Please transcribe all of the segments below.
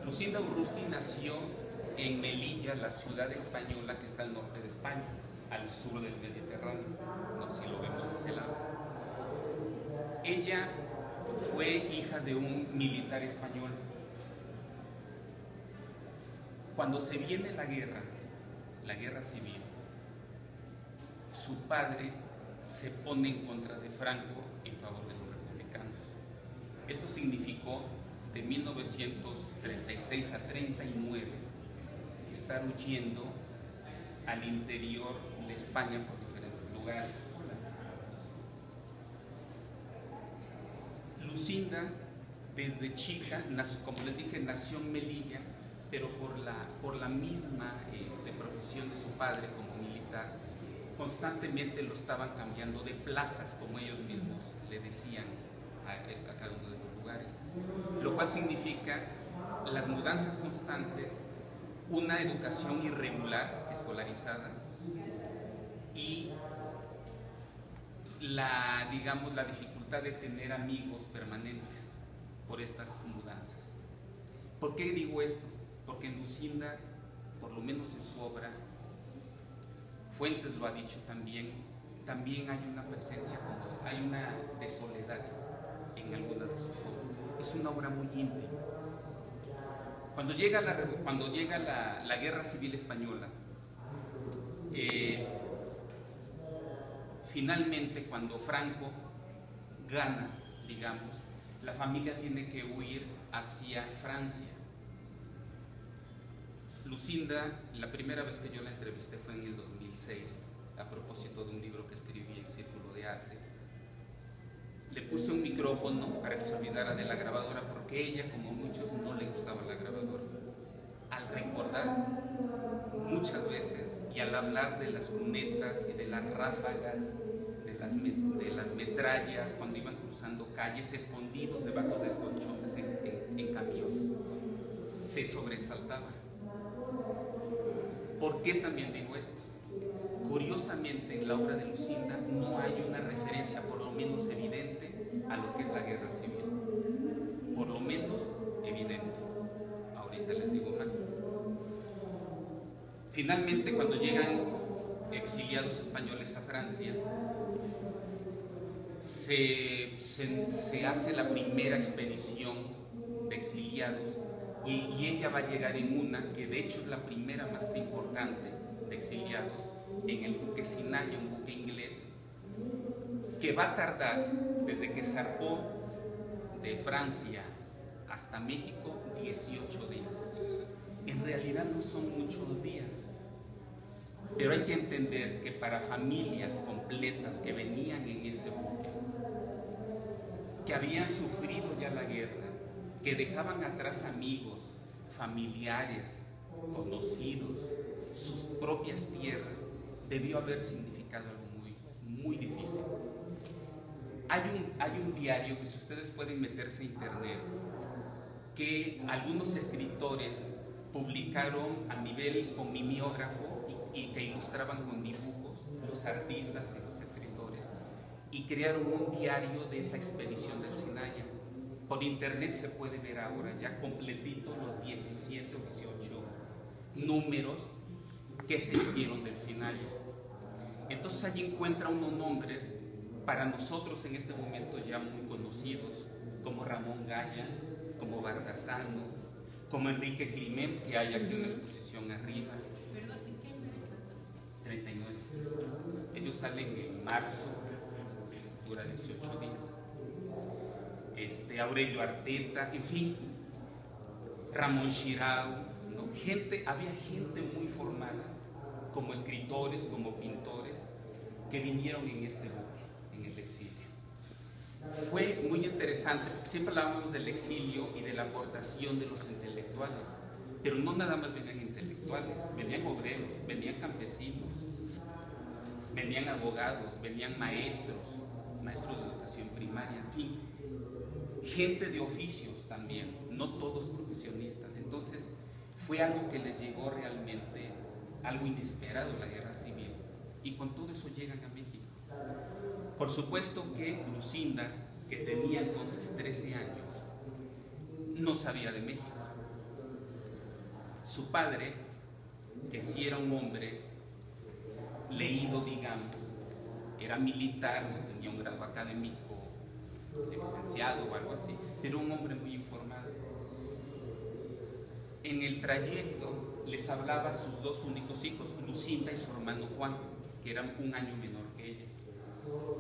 Lucinda Urrusti nació en Melilla, la ciudad española que está al norte de España, al sur del Mediterráneo. No sé si lo vemos de ese lado. Ella fue hija de un militar español. Cuando se viene la guerra civil, su padre se pone en contra de Franco en favor de los republicanos. Esto significó de 1936 a 39 estar huyendo al interior de España por diferentes lugares. Lucinda, desde chica, como les dije, nació en Melilla, pero por la misma profesión de su padre como militar, constantemente lo estaban cambiando de plazas, como ellos mismos le decían a cada uno de los lugares, lo cual significa las mudanzas constantes, una educación irregular, escolarizada, y la dificultad de tener amigos permanentes por estas mudanzas. ¿Por qué digo esto? Porque en Lucinda, por lo menos en su obra, Fuentes lo ha dicho también hay una presencia, hay una de soledad en algunas de sus obras. Es una obra muy íntima. Cuando llega la Guerra Civil Española, finalmente cuando Franco gana, digamos, la familia tiene que huir hacia Francia. Lucinda, la primera vez que yo la entrevisté fue en el 2006, a propósito de un libro que escribí en Círculo de Arte. Le puse un micrófono para que se olvidara de la grabadora, porque ella, como muchos, no le gustaba la grabadora. Al recordar muchas veces y al hablar de las lunetas y de las ráfagas, de las metrallas, cuando iban cruzando calles, escondidos debajo de colchones en camiones, se sobresaltaba. ¿Por qué también digo esto? Curiosamente, en la obra de Lucinda no hay una referencia, por lo menos evidente, a lo que es la guerra civil. Por lo menos evidente. Ahorita les digo más. Finalmente, cuando llegan exiliados españoles a Francia, se hace la primera expedición de exiliados y ella va a llegar en una que de hecho es la primera más importante de exiliados, en el buque Sinaya, un buque inglés que va a tardar desde que zarpó de Francia hasta México 18 días. En realidad no son muchos días, pero hay que entender que para familias completas que venían en ese buque, que habían sufrido ya la guerra, que dejaban atrás amigos, familiares, conocidos, sus propias tierras, debió haber significado algo muy difícil. Hay un diario que, si ustedes pueden meterse a internet, que algunos escritores publicaron a nivel con mimeógrafo y que ilustraban con dibujos, los artistas y los escritores, y crearon un diario de esa expedición del Sinaya. Por internet se puede ver ahora ya completito los 17 o 18 números que se hicieron del Sinaya. Entonces allí encuentra unos nombres para nosotros en este momento ya muy conocidos, como Ramón Gaya, como Bardazano, como Enrique Climent, que hay aquí una exposición arriba. ¿Perdón, en qué año? 39. Ellos salen en marzo, dura 18 días. Aurelio Arteta, en fin, Ramón Xirau, ¿no? Había gente muy formada, como escritores, como pintores, que vinieron en este buque, en el exilio. Fue muy interesante, porque siempre hablábamos del exilio y de la aportación de los intelectuales, pero no nada más venían intelectuales, venían obreros, venían campesinos, venían abogados, venían maestros de educación primaria, en fin, gente de oficios también, no todos profesionistas. Entonces fue algo que les llegó realmente, algo inesperado, la guerra civil, y con todo eso llegan a México. Por supuesto que Lucinda, que tenía entonces 13 años, no sabía de México. Su padre, que sí era un hombre leído, digamos, era militar, no tenía un grado académico de licenciado o algo así, pero un hombre muy informado. En el trayecto les hablaba a sus dos únicos hijos, Lucinda y su hermano Juan, que eran un año menor que ella.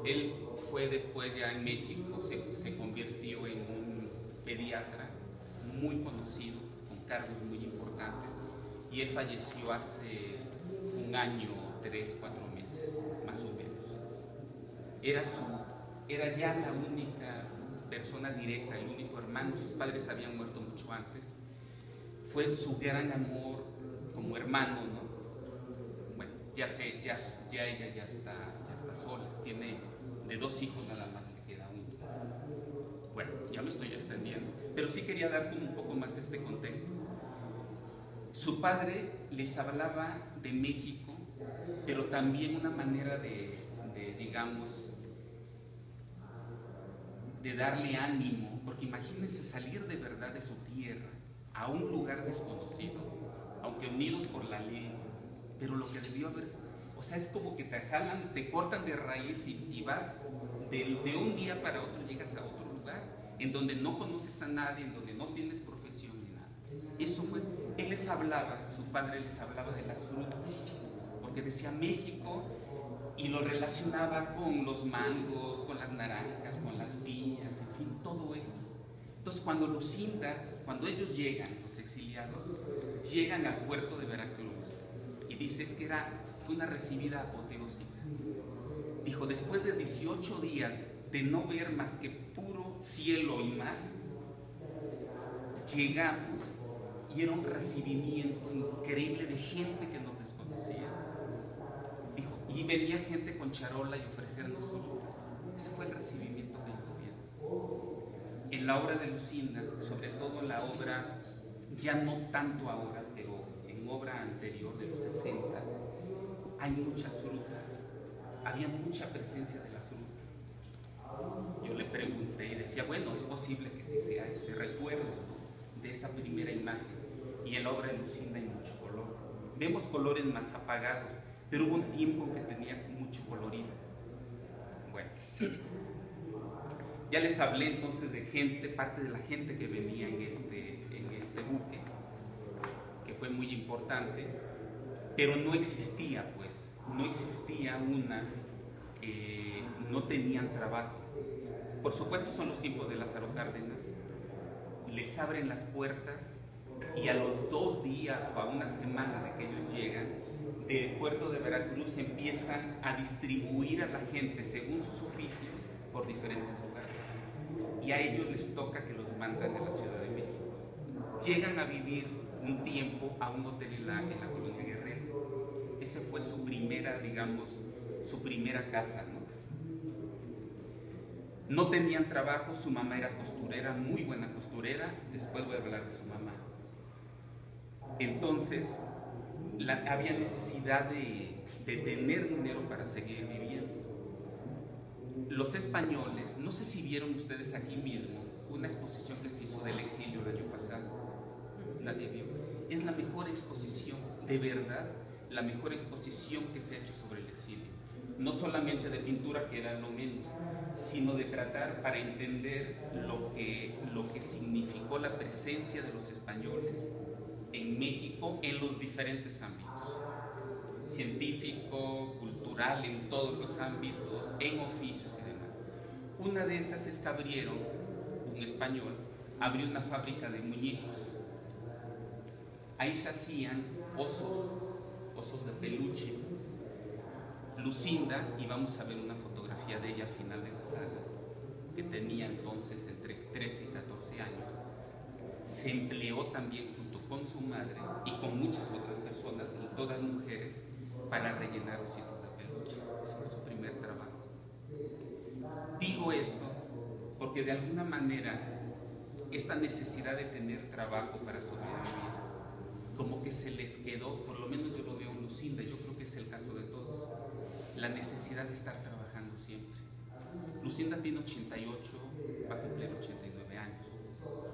Él fue después ya en México, se convirtió en un pediatra muy conocido, con cargos muy importantes, y él falleció hace un año, 3, 4 meses, más o menos. Era ya la única persona directa, el único hermano. Sus padres habían muerto mucho antes. Fue su gran amor como hermano, ¿no? Bueno, ya ella ya está sola, tiene de 2 hijos nada más, le queda uno. Bueno, ya me estoy extendiendo, pero sí quería darte un poco más este contexto. Su padre les hablaba de México, pero también una manera digamos, de darle ánimo, porque imagínense salir de verdad de su tierra a un lugar desconocido, aunque unidos por la ley, pero lo que debió haber, o sea, es como que te jalan, te cortan de raíz y vas de un día para otro, llegas a otro lugar en donde no conoces a nadie, en donde no tienes profesión ni nada. Eso fue, él les hablaba, su padre les hablaba de las frutas, porque decía México y lo relacionaba con los mangos, con las naranjas, con las piñas, en fin, todo esto. Entonces cuando ellos llegan, los exiliados, llegan al puerto de Veracruz, y dice es que fue una recibida apoteósica. Dijo, después de 18 días de no ver más que puro cielo y mar, llegamos y era un recibimiento increíble de gente que nos desconocía. Dijo, y venía gente con charola y ofrecernos frutas. Ese fue el recibimiento que ellos dieron. En la obra de Lucinda, sobre todo en la obra, ya no tanto ahora, pero en obra anterior de los 60, hay muchas frutas, había mucha presencia de la fruta. Yo le pregunté y decía, bueno, es posible que sí sea ese recuerdo, ¿no?, de esa primera imagen. Y en la obra de Lucinda hay mucho color. Vemos colores más apagados, pero hubo un tiempo que tenía mucho colorido. Bueno, ya les hablé entonces de gente, parte de la gente que venía en este buque, que fue muy importante, pero no existía una que no tenían trabajo. Por supuesto son los tiempos de Lázaro Cárdenas, les abren las puertas y a los 2 días o a una semana de que ellos llegan, del puerto de Veracruz empiezan a distribuir a la gente según sus oficios por diferentes lugares. Y a ellos les toca que los mandan de la Ciudad de México. Llegan a vivir un tiempo a un hotel en la colonia Guerrero. Esa fue su primera, digamos, su primera casa, ¿no? No tenían trabajo, su mamá era costurera, muy buena costurera, después voy a hablar de su mamá. Entonces, había necesidad de tener dinero para seguir viviendo. Los españoles, no sé si vieron ustedes aquí mismo una exposición que se hizo del exilio el año pasado, nadie vio. Es la mejor exposición, de verdad, la mejor exposición que se ha hecho sobre el exilio. No solamente de pintura, que era lo menos, sino de tratar para entender lo que significó la presencia de los españoles en México en los diferentes ámbitos, científico, cultural, en todos los ámbitos, en oficios y demás. Una de esas es que un español abrió una fábrica de muñecos. Ahí se hacían osos de peluche. Lucinda, y vamos a ver una fotografía de ella al final de la saga, que tenía entonces entre 13 y 14 años, se empleó también junto con su madre y con muchas otras personas, todas mujeres, para rellenar ositos de peluche. Ese fue su primer trabajo. Digo esto porque de alguna manera esta necesidad de tener trabajo para sobrevivir, como que se les quedó, por lo menos yo lo veo en Lucinda, yo creo que es el caso de todos, la necesidad de estar trabajando siempre. Lucinda tiene 88, va a cumplir 89 años,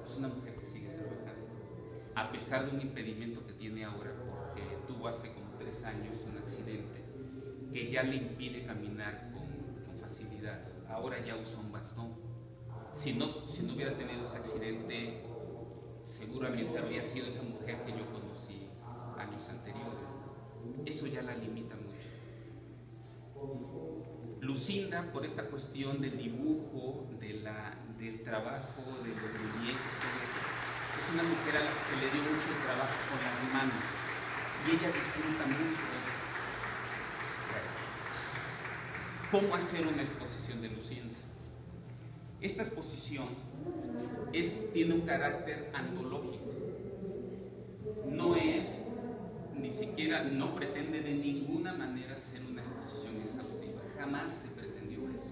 es una mujer que sigue trabajando. a pesar de un impedimento que tiene ahora, porque tuvo hace como 3 años un accidente que ya le impide caminar con facilidad. Ahora ya usa un bastón. Si no hubiera tenido ese accidente, seguramente habría sido esa mujer que yo conocí años anteriores. Eso ya la limita mucho. Lucinda, por esta cuestión del dibujo, del trabajo, de los muñecos, todo esto, es una mujer a la que se le dio mucho el trabajo con las manos y ella disfruta mucho eso. ¿Cómo hacer una exposición de Lucinda? Esta exposición tiene un carácter antológico. No es, ni siquiera, no pretende de ninguna manera ser una exposición exhaustiva. Jamás se pretendió eso.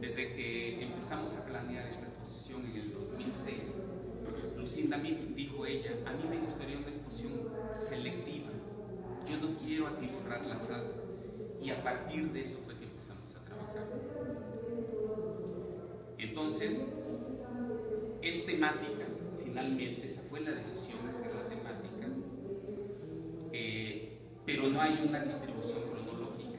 Desde que empezamos a planear esta exposición en el 2006, Lucinda dijo ella, a mí me gustaría una exposición selectiva. Yo no quiero atiborrar las salas. Y a partir de eso fue que empezamos a trabajar. Entonces, es temática, finalmente, esa fue la decisión, hacer la temática, pero no hay una distribución cronológica.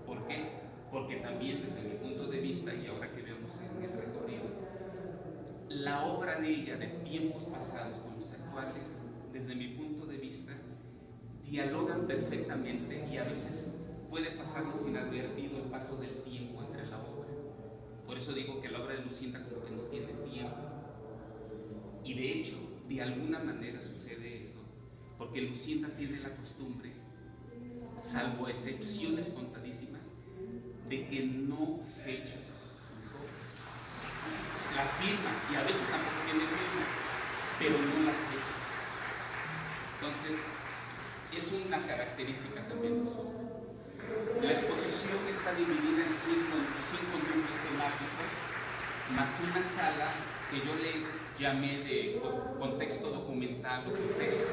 ¿Por qué? Porque también desde mi punto de vista, y ahora que vemos en el recorrido, la obra de ella, de tiempos pasados con los actuales, desde mi punto de vista, dialogan perfectamente y a veces puede pasarnos inadvertido el paso del tiempo entre la obra. Por eso digo que la obra de Lucinda como que no tiene tiempo. Y de hecho, de alguna manera sucede eso, porque Lucinda tiene la costumbre, salvo excepciones contadísimas, de que no fecha sus obras. Las firma y a veces tampoco tiene firma, pero no las fecha. Entonces, es una característica también de su obra. La exposición está dividida en cinco núcleos temáticos, más una sala que yo le llamé de contexto documental o contexto,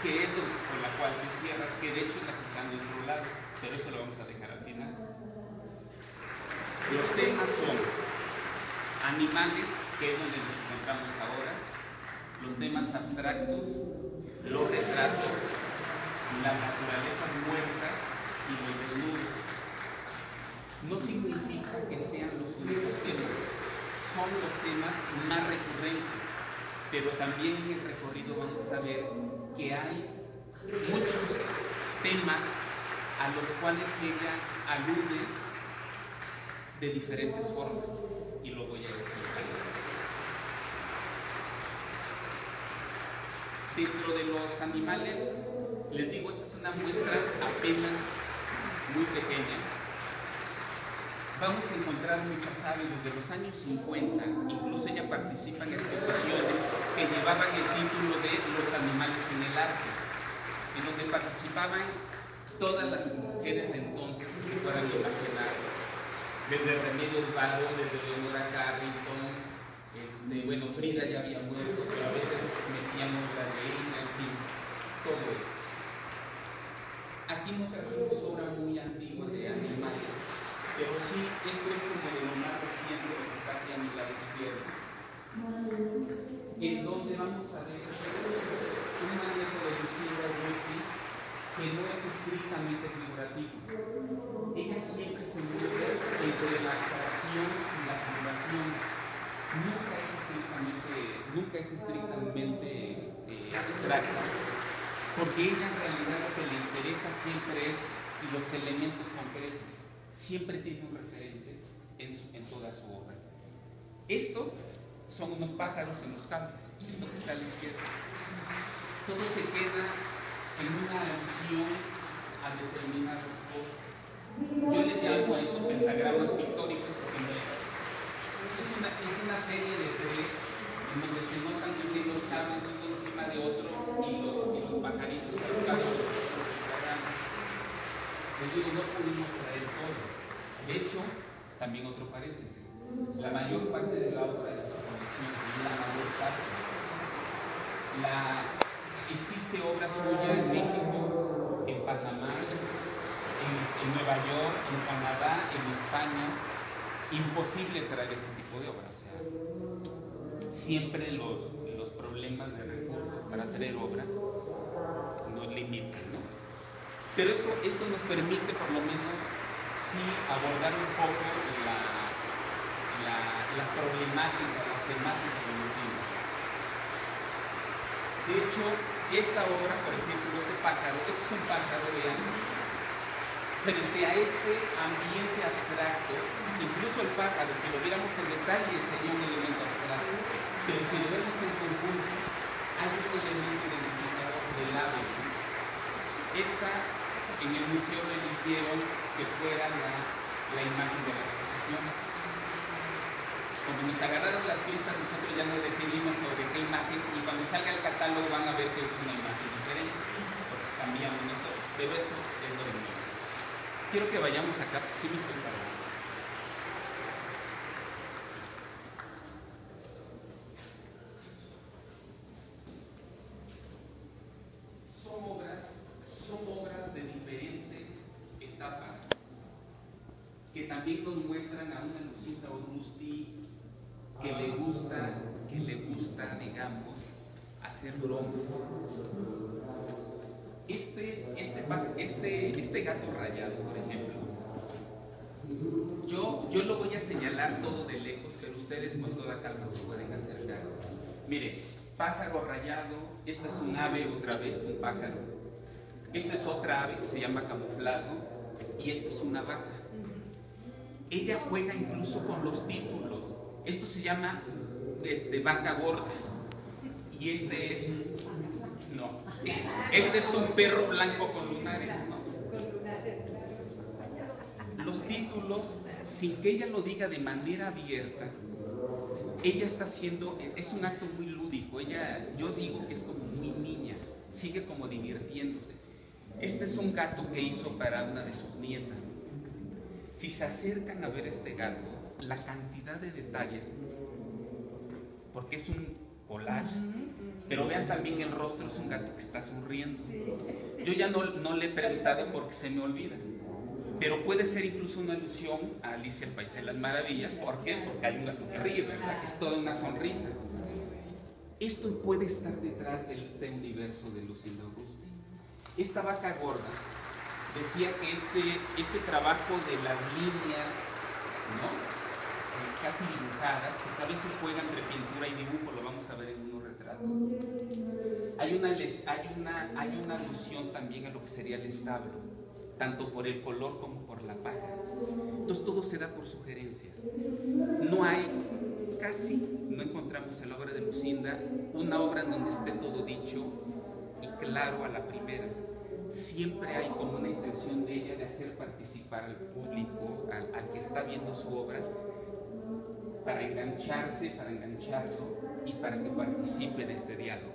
que es con la cual se cierra, que de hecho es la que está a nuestro lado, pero eso lo vamos a dejar al final. Los temas son animales, que es donde nos encontramos ahora, los temas abstractos, los retratos, las naturalezas muertas y los desnudos. No significa que sean los únicos temas, son los temas más recurrentes, pero también en el recorrido vamos a ver que hay muchos temas a los cuales ella alude de diferentes formas, y lo voy a explicar. Dentro de los animales, les digo, esta es una muestra apenas muy pequeña. Vamos a encontrar muchas aves desde los años 50, incluso ella participa en exposiciones que llevaban el título de Los animales en el arte, en donde participaban todas las mujeres de entonces que se puedan imaginar, desde Remedios Varo, desde Leonora Carrington, bueno, Frida ya había muerto, pero a veces metían obra de ella, en fin, todo esto. Aquí no trajimos obra muy antigua de animales, pero sí, esto es como de lo más reciente, lo que está aquí a mi lado izquierdo, en donde vamos a ver un manejo de Lucinda Wolfe que no es estrictamente figurativo. Ella siempre se mueve entre la abstracción y la figuración. Nunca es estrictamente abstracta, porque ella en realidad lo que le interesa siempre es los elementos concretos. Siempre tiene un referente en toda su obra. Estos son unos pájaros en los cables, esto que está a la izquierda. Todo se queda en una alusión a determinadas cosas. Yo le llamo a esto pentagramas pictóricos porque es una serie de tres en donde se notan muy bien los cables uno encima de otro y los pajaritos colocados. Les digo, no pudimos traer todo. De hecho, también otro paréntesis, la mayor parte de la obra de esta colección, la mayor parte, existe obra suya en México, en Panamá, en Nueva York, en Canadá, en España. Imposible traer ese tipo de obra, o sea, siempre los problemas de recursos para traer obra, nos limitan, ¿no? Pero esto nos permite por lo menos sí abordar un poco las problemáticas, las temáticas de los libros. De hecho, esta obra, por ejemplo, este pájaro, este es un pájaro, vean, frente a este ambiente abstracto, incluso el pájaro, si lo viéramos en detalle, sería un elemento abstracto, pero si lo vemos en conjunto, hay un elemento identificador del ave. Esta, en el museo eligieron que fuera la imagen de la exposición. Cuando nos agarraron las pistas, nosotros ya nos decidimos sobre qué imagen, y cuando salga el catálogo van a ver que es una imagen diferente, porque cambiamos nosotros, pero eso es lo de menos. Quiero que vayamos acá, sí me estoy parando. Son obras de diferentes etapas que también nos muestran a una Lucinda Urrusti que le gusta, digamos, hacer bromas. Este gato rayado, por ejemplo, yo lo voy a señalar todo de lejos, pero ustedes con toda calma se pueden acercar. Mire, pájaro rayado, este es un ave otra vez, un pájaro. Esta es otra ave que se llama camuflado y esta es una vaca. Ella juega incluso con los títulos. Esto se llama vaca gorda y este es un perro blanco con lunares, ¿no? Los títulos, sin que ella lo diga de manera abierta, ella está haciendo, es un acto muy lúdico. Yo digo que es como muy niña, sigue como divirtiéndose. Este es un gato que hizo para una de sus nietas. Si se acercan a ver este gato, la cantidad de detalles, porque es un collage, pero vean también el rostro, es un gato que está sonriendo. Yo ya no le he preguntado porque se me olvida, pero puede ser incluso una alusión a Alicia el País de las Maravillas. ¿Por qué? Porque hay un gato que ríe, ¿verdad? Es toda una sonrisa. Esto puede estar detrás de este universo de Lucinda Urrusti. Esta vaca gorda decía que este trabajo de las líneas, ¿no? Casi dibujadas, porque a veces juegan entre pintura y dibujo, lo vamos a ver en unos retratos. Hay una alusión también a lo que sería el establo, tanto por el color como por la paja. Entonces todo se da por sugerencias. No encontramos en la obra de Lucinda una obra en donde esté todo dicho y claro a la primera. Siempre hay como una intención de ella de hacer participar al público, al que está viendo su obra, para engancharlo y para que participe de este diálogo.